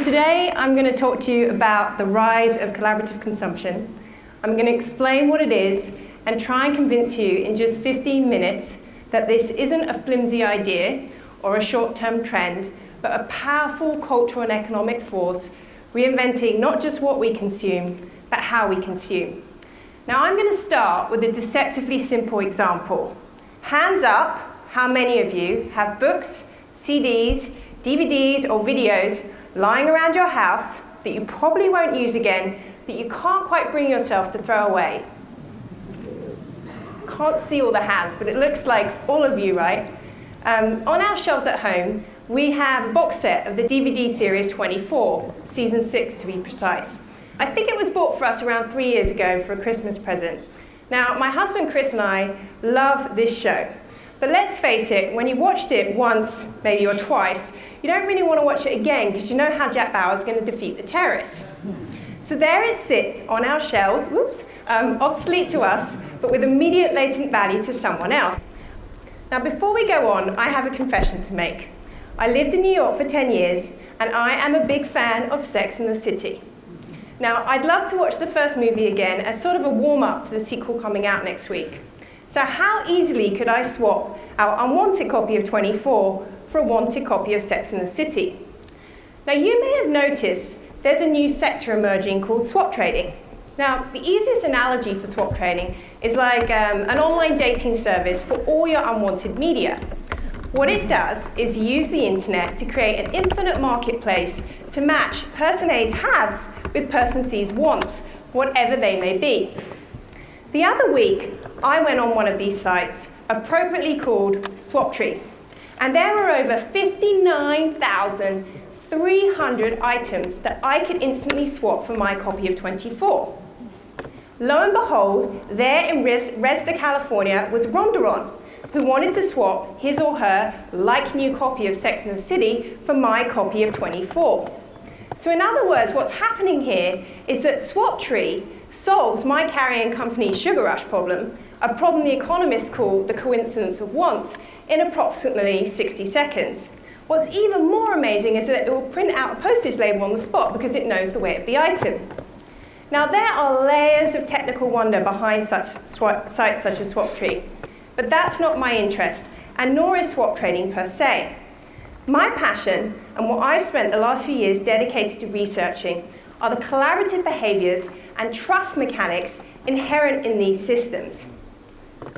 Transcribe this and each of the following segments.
today I'm going to talk to you about the rise of collaborative consumption. I'm going to explain what it is and try and convince you in just 15 minutes that this isn't a flimsy idea or a short-term trend, but a powerful cultural and economic force reinventing not just what we consume, but how we consume. Now I'm going to start with a deceptively simple example. Hands up, how many of you have books, CDs, DVDs or videos lying around your house that you probably won't use again, but you can't quite bring yourself to throw away? Can't see all the hands, but it looks like all of you, right? On our shelves at home, we have a box set of the DVD series 24, season 6 to be precise. I think it was bought for us around 3 years ago for a Christmas present. Now, my husband Chris and I love this show. But let's face it, when you've watched it once, maybe or twice, you don't really want to watch it again because you know how Jack Bauer's going to defeat the terrorists. So there it sits on our shelves, obsolete to us, but with immediate latent value to someone else. Now before we go on, I have a confession to make. I lived in New York for 10 years, and I am a big fan of Sex and the City. Now, I'd love to watch the first movie again as sort of a warm-up to the sequel coming out next week. So how easily could I swap our unwanted copy of 24 for a wanted copy of Sex and the City? Now, you may have noticed there's a new sector emerging called swap trading. Now, the easiest analogy for swap trading is like an online dating service for all your unwanted media. What it does is use the internet to create an infinite marketplace to match person A's haves with person C's wants, whatever they may be. The other week, I went on one of these sites, appropriately called Swaptree, and there were over 59,300 items that I could instantly swap for my copy of 24. Lo and behold, there in Resda, California was Rondaron, who wanted to swap his or her like-new copy of Sex and the City for my copy of 24. So in other words, what's happening here is that Swaptree solves my carrying company's sugar rush problem, a problem the economists call the coincidence of wants, in approximately 60 seconds. What's even more amazing is that it will print out a postage label on the spot because it knows the weight of the item. Now there are layers of technical wonder behind sites such as Swaptree, but that's not my interest, and nor is swap trading per se. My passion, and what I've spent the last few years dedicated to researching, are the collaborative behaviors and trust mechanics inherent in these systems.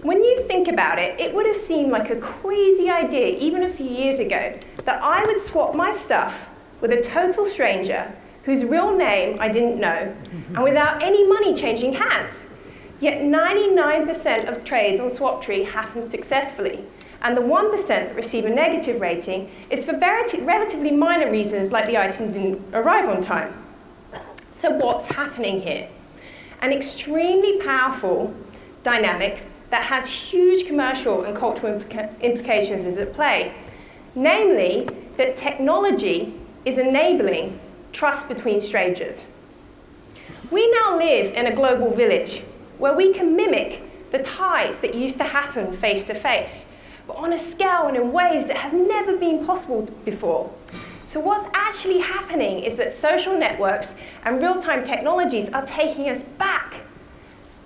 When you think about it, it would have seemed like a crazy idea even a few years ago that I would swap my stuff with a total stranger whose real name I didn't know, and without any money changing hands. Yet 99% of trades on Swaptree happen successfully, and the 1% that receive a negative rating is for relatively minor reasons like the item didn't arrive on time. So what's happening here? An extremely powerful dynamic that has huge commercial and cultural implications is at play. Namely, that technology is enabling trust between strangers. We now live in a global village where we can mimic the ties that used to happen face to face, but on a scale and in ways that have never been possible before. So what's actually happening is that social networks and real-time technologies are taking us back.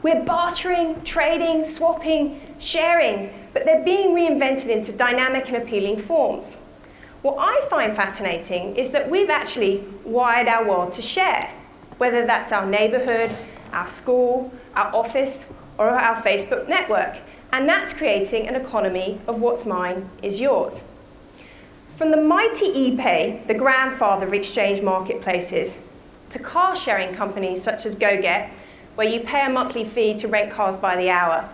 We're bartering, trading, swapping, sharing, but they're being reinvented into dynamic and appealing forms. What I find fascinating is that we've actually wired our world to share, whether that's our neighborhood, our school, our office, or our Facebook network. And that's creating an economy of what's mine is yours. From the mighty ePay, the grandfather of exchange marketplaces, to car-sharing companies such as GoGet, where you pay a monthly fee to rent cars by the hour,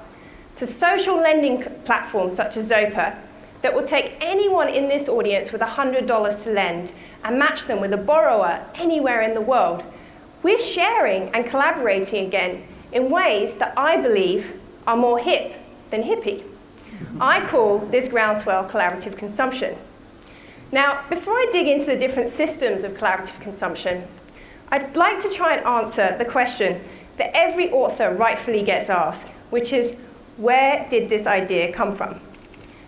to social lending platforms such as Zopa, that will take anyone in this audience with $100 to lend and match them with a borrower anywhere in the world. We're sharing and collaborating again in ways that I believe are more hip than hippie. I call this groundswell collaborative consumption. Now, before I dig into the different systems of collaborative consumption, I'd like to try and answer the question that every author rightfully gets asked, which is, where did this idea come from?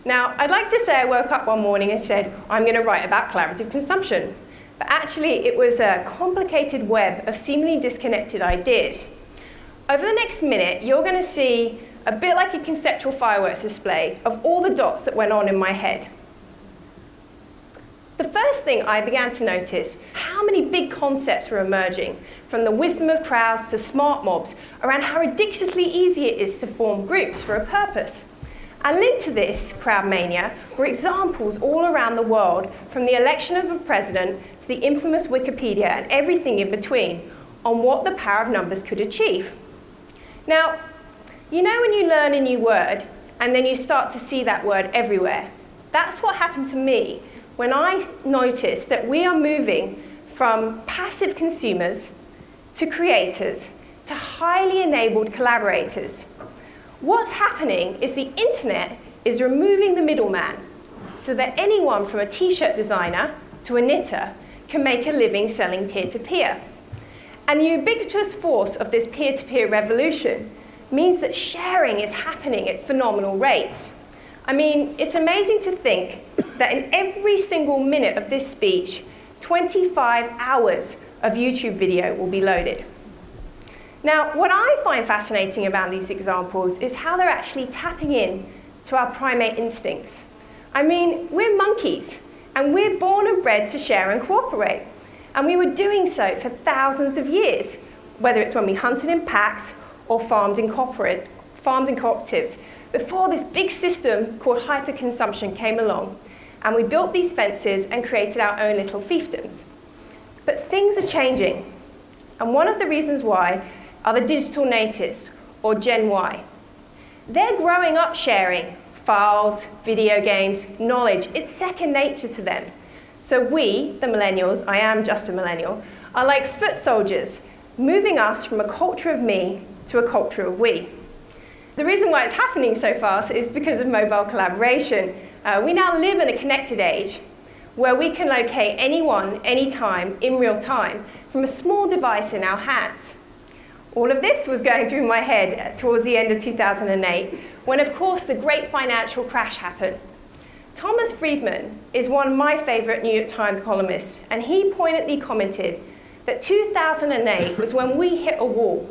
Now, I'd like to say I woke up one morning and said, I'm going to write about collaborative consumption. but actually it was a complicated web of seemingly disconnected ideas. Over the next minute, you're going to see a bit like a conceptual fireworks display of all the dots that went on in my head. The first thing I began to notice, how many big concepts were emerging, from the wisdom of crowds to smart mobs, around how ridiculously easy it is to form groups for a purpose. And linked to this crowd mania were examples all around the world, from the election of a president to the infamous Wikipedia and everything in between, on what the power of numbers could achieve. Now, you know when you learn a new word and then you start to see that word everywhere? That's what happened to me when I noticed that we are moving from passive consumers to creators to highly enabled collaborators. What's happening is the internet is removing the middleman so that anyone from a t-shirt designer to a knitter can make a living selling peer-to-peer. And the ubiquitous force of this peer-to-peer revolution means that sharing is happening at phenomenal rates. I mean, it's amazing to think that in every single minute of this speech, 25 hours of YouTube video will be loaded. Now, what I find fascinating about these examples is how they're actually tapping in to our primate instincts. I mean, we're monkeys, and we're born and bred to share and cooperate. And we were doing so for thousands of years, whether it's when we hunted in packs or farmed in cooperatives, before this big system called hyperconsumption came along, and we built these fences and created our own little fiefdoms. But things are changing, and one of the reasons why are the digital natives, or Gen Y. They're growing up sharing files, video games, knowledge. It's second nature to them. So we, the millennials, I am just a millennial, are like foot soldiers, moving us from a culture of me to a culture of we. The reason why it's happening so fast is because of mobile collaboration. We now live in a connected age where we can locate anyone, anytime, in real time, from a small device in our hands. All of this was going through my head towards the end of 2008, when, of course, the great financial crash happened. Thomas Friedman is one of my favorite New York Times columnists, and he poignantly commented that 2008 was when we hit a wall,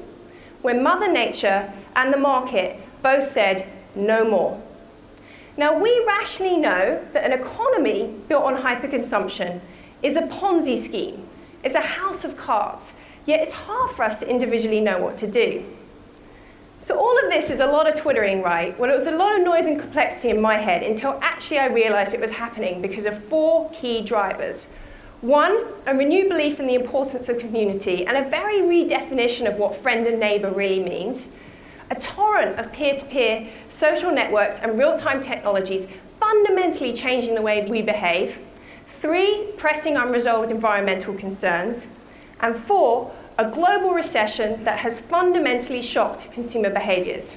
when Mother Nature and the market both said, no more. Now, we rationally know that an economy built on hyperconsumption is a Ponzi scheme. It's a house of cards, yet it's hard for us to individually know what to do. So all of this is a lot of twittering, right? Well, it was a lot of noise and complexity in my head until actually I realized it was happening because of 4 key drivers. 1, a renewed belief in the importance of community and a very redefinition of what friend and neighbor really means. A torrent of peer-to-peer social networks and real-time technologies fundamentally changing the way we behave. 3, pressing unresolved environmental concerns. And 4, a global recession that has fundamentally shocked consumer behaviors.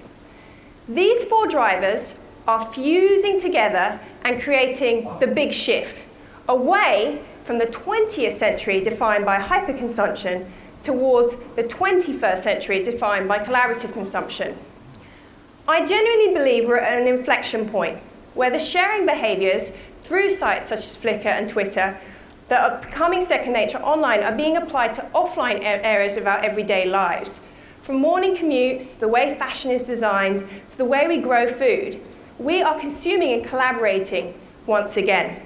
These 4 drivers are fusing together and creating the big shift away from the 20th century defined by hyperconsumption towards the 21st century defined by collaborative consumption. I genuinely believe we're at an inflection point where the sharing behaviors through sites such as Flickr and Twitter that are becoming second nature online are being applied to offline areas of our everyday lives. From morning commutes, the way fashion is designed, to the way we grow food, we are consuming and collaborating once again.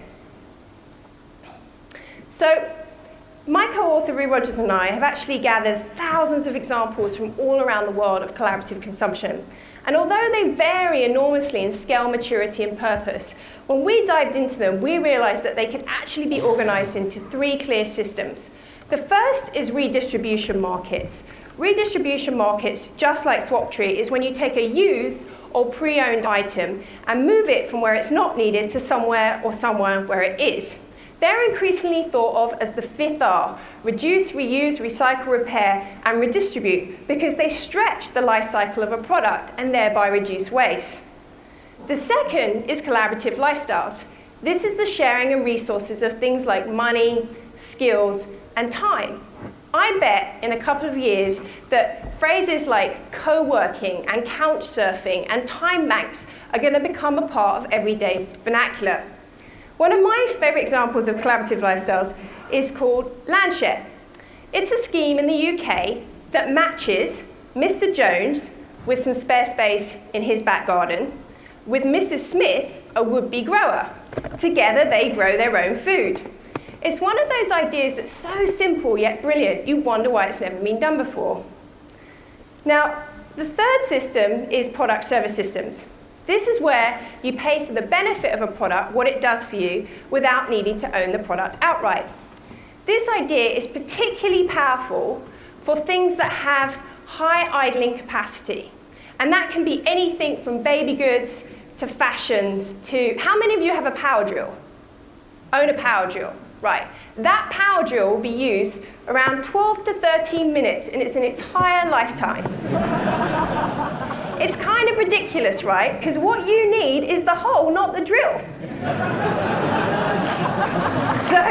So, my co-author Rue Rogers and I have actually gathered thousands of examples from all around the world of collaborative consumption. And although they vary enormously in scale, maturity, and purpose, when we dived into them, we realized that they could actually be organized into 3 clear systems. The first is redistribution markets. Redistribution markets, just like Swaptree, is when you take a used or pre-owned item and move it from where it's not needed to somewhere or somewhere where it is. They're increasingly thought of as the 5th R, reduce, reuse, recycle, repair, and redistribute, because they stretch the life cycle of a product and thereby reduce waste. The second is collaborative lifestyles. This is the sharing and resources of things like money, skills, and time. I bet in a couple of years that phrases like co-working and couch surfing and time banks are going to become a part of everyday vernacular. One of my favorite examples of collaborative lifestyles is called Landshare. It's a scheme in the UK that matches Mr. Jones with some spare space in his back garden with Mrs. Smith, a would-be grower. Together they grow their own food. It's one of those ideas that's so simple yet brilliant, you wonder why it's never been done before. Now, the third system is product service systems. This is where you pay for the benefit of a product, what it does for you, without needing to own the product outright. This idea is particularly powerful for things that have high idling capacity. And that can be anything from baby goods to fashions to, how many of you have a power drill? Own a power drill, right. That power drill will be used around 12 to 13 minutes in its entire lifetime. It's kind of ridiculous, right? Because what you need is the hole, not the drill. So,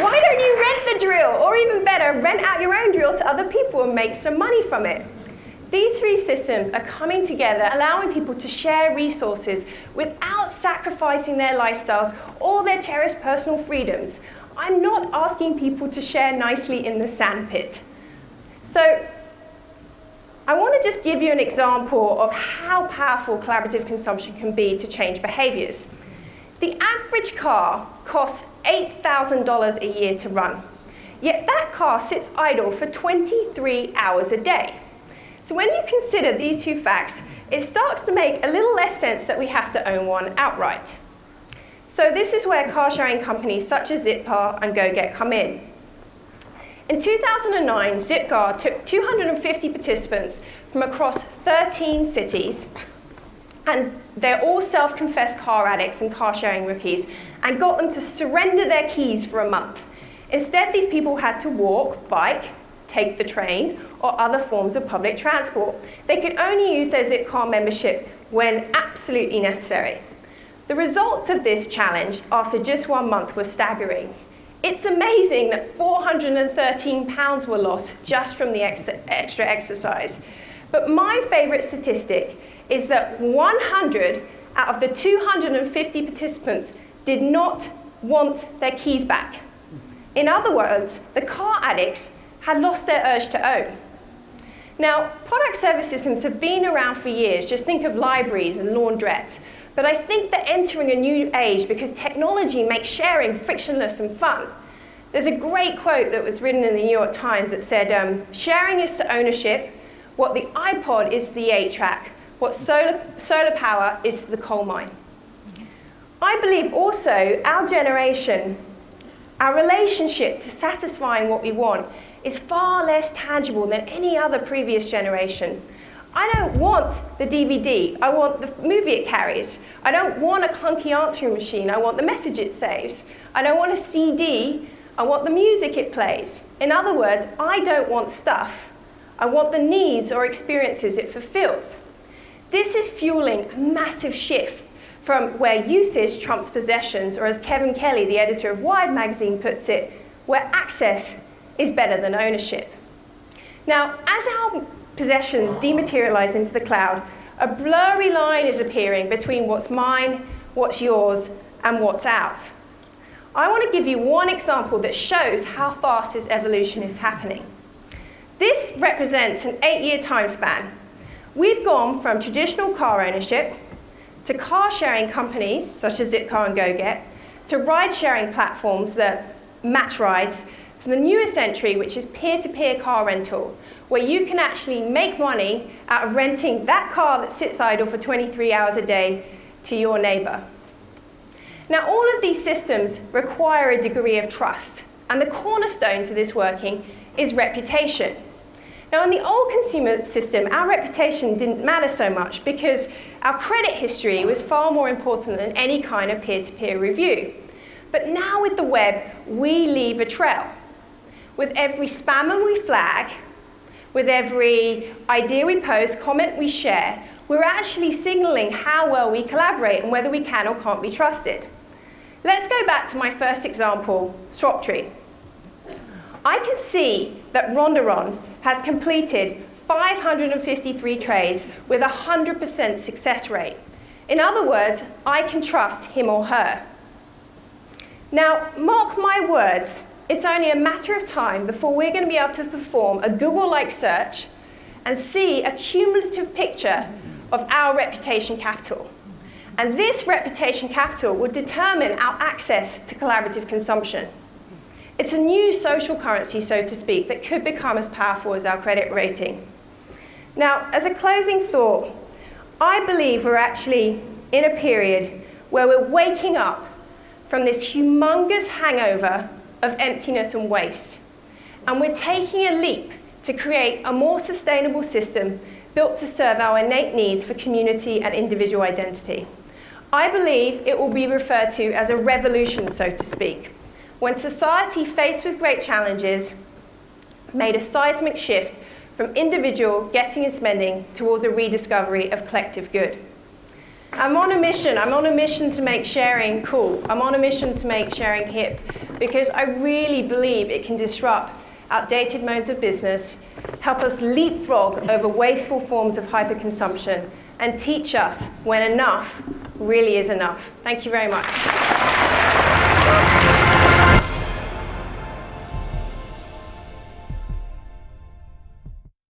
why don't you rent the drill? Or even better, rent out your own drill to other people and make some money from it. These three systems are coming together, allowing people to share resources without sacrificing their lifestyles or their cherished personal freedoms. I'm not asking people to share nicely in the sandpit. So, I want to just give you an example of how powerful collaborative consumption can be to change behaviors. The average car costs $8,000 a year to run, yet that car sits idle for 23 hours a day. So when you consider these two facts, it starts to make a little less sense that we have to own one outright. So this is where car sharing companies such as Zipcar and GoGet come in. In 2009, Zipcar took 250 participants from across 13 cities, and they're all self-confessed car addicts and car-sharing rookies, and got them to surrender their keys for a month. Instead, these people had to walk, bike, take the train, or other forms of public transport. They could only use their Zipcar membership when absolutely necessary. The results of this challenge after just 1 month were staggering. It's amazing that 413 pounds were lost just from the extra exercise. But my favorite statistic is that 100 out of the 250 participants did not want their keys back. In other words, the car addicts had lost their urge to own. Now, product service systems have been around for years. Just think of libraries and laundrettes. But I think they're entering a new age because technology makes sharing frictionless and fun. There's a great quote that was written in the New York Times that said, sharing is to ownership what the iPod is to the 8-track, what solar power is to the coal mine. I believe also our generation, our relationship to satisfying what we want is far less tangible than any other previous generation. I don't want the DVD, I want the movie it carries. I don't want a clunky answering machine, I want the message it saves. I don't want a CD, I want the music it plays. In other words, I don't want stuff, I want the needs or experiences it fulfills. This is fueling a massive shift from where usage trumps possessions, or as Kevin Kelly, the editor of Wired magazine, puts it, where access is better than ownership. Now, as our possessions dematerialize into the cloud, a blurry line is appearing between what's mine, what's yours, and what's ours. I want to give you one example that shows how fast this evolution is happening. This represents an 8-year time span. We've gone from traditional car ownership to car-sharing companies, such as Zipcar and GoGet, to ride-sharing platforms that match rides, to the newest entry, which is peer-to-peer car rental, where you can actually make money out of renting that car that sits idle for 23 hours a day to your neighbor. Now, all of these systems require a degree of trust, and the cornerstone to this working is reputation. Now, in the old consumer system, our reputation didn't matter so much because our credit history was far more important than any kind of peer-to-peer review. But now with the web, we leave a trail. With every spammer we flag, with every idea we post, comment we share, we're actually signaling how well we collaborate and whether we can or can't be trusted. Let's go back to my first example, SwapTree. I can see that Rondaron has completed 553 trades with a 100% success rate. In other words, I can trust him or her. Now, mark my words, it's only a matter of time before we're going to be able to perform a Google-like search and see a cumulative picture of our reputation capital. And this reputation capital would determine our access to collaborative consumption. It's a new social currency, so to speak, that could become as powerful as our credit rating. Now, as a closing thought, I believe we're actually in a period where we're waking up from this humongous hangover of emptiness and waste. And we're taking a leap to create a more sustainable system built to serve our innate needs for community and individual identity. I believe it will be referred to as a revolution, so to speak, when society, faced with great challenges, made a seismic shift from individual getting and spending towards a rediscovery of collective good. I'm on a mission. I'm on a mission to make sharing cool. I'm on a mission to make sharing hip, because I really believe it can disrupt outdated modes of business, help us leapfrog over wasteful forms of hyperconsumption, and teach us when enough really is enough. Thank you very much.